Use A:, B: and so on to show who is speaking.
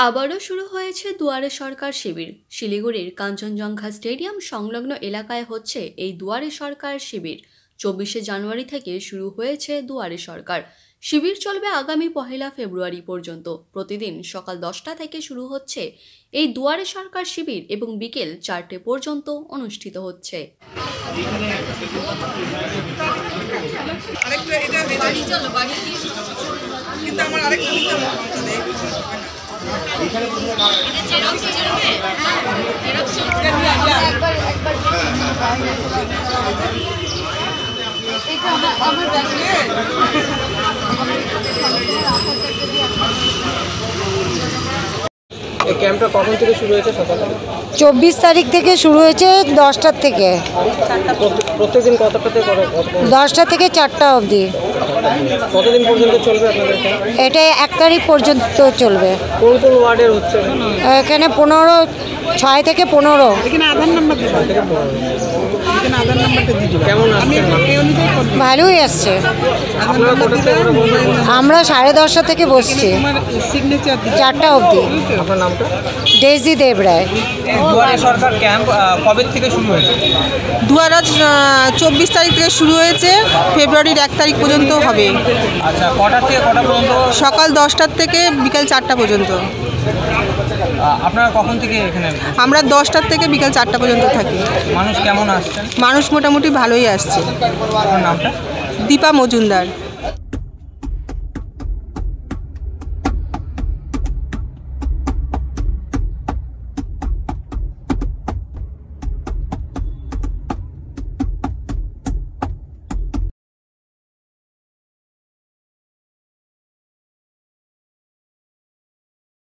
A: আবারও শুরু হয়েছে দুয়ারে সরকার শিবির। শিলিগুড়ির কাঞ্চনজঙ্ঘা স্টেডিয়াম সংলগ্ন এলাকায় হচ্ছে এই দুয়ারে সরকার শিবির। 24শে জানুয়ারি থেকে শুরু হয়েছে দুয়ারে সরকার শিবির, চলবে আগামী 1 ফেব্রুয়ারি পর্যন্ত। প্রতিদিন সকাল 10টা থেকে শুরু হচ্ছে এই দুয়ারে সরকার শিবির এবং বিকেল 4টে পর্যন্ত অনুষ্ঠিত হচ্ছে।
B: এই ক্যাম্পটা কখন থেকে শুরু হয়েছে? সকালে
C: 24 তারিখ থেকে শুরু হয়েছে 10টার থেকে।
B: প্রত্যেকদিন কতটা থেকে
C: 10টা থেকে 4টা অবধি।
B: কতদিন পর্যন্ত চলবে আপনাদের ক্যাম্প?
C: এটা 1 তারিখ পর্যন্ত চলবে।
B: কোন কোন ওয়ার্ডের হচ্ছে?
C: এখানে 15, 6 থেকে 15।
B: এখানে আধার নাম্বার থেকে 15। এখানে আধার নাম্বারটা দিয়ে কেমন আসছে?
C: ভালোই আসছে।
B: আপনারা কত থেকে
C: আমরা 10:30 থেকে বসছি, 4টা অবধি।
B: আপনার নামটা?
C: ডেজি দেবরায়।
B: দুয়ারে সরকার ক্যাম্প কবে থেকে শুরু হয়েছে?
D: 24 তারিখ থেকে শুরু হয়েছে, ফেব্রুয়ারির 1 তারিখ পর্যন্ত হবে।
B: আচ্ছা, কটা থেকে কটা পর্যন্ত?
D: সকাল 10টার থেকে বিকাল 4টা পর্যন্ত।
B: আপনারা কখন থেকে এখানে?
D: আমরা 10টার থেকে বিকাল 4টা পর্যন্ত থাকি।
B: মানুষ কেমন আসছেন?
D: মানুষ মোটামুটি ভালোই আসছে।
B: আপনার নামটা?
D: দীপা মজুমদার।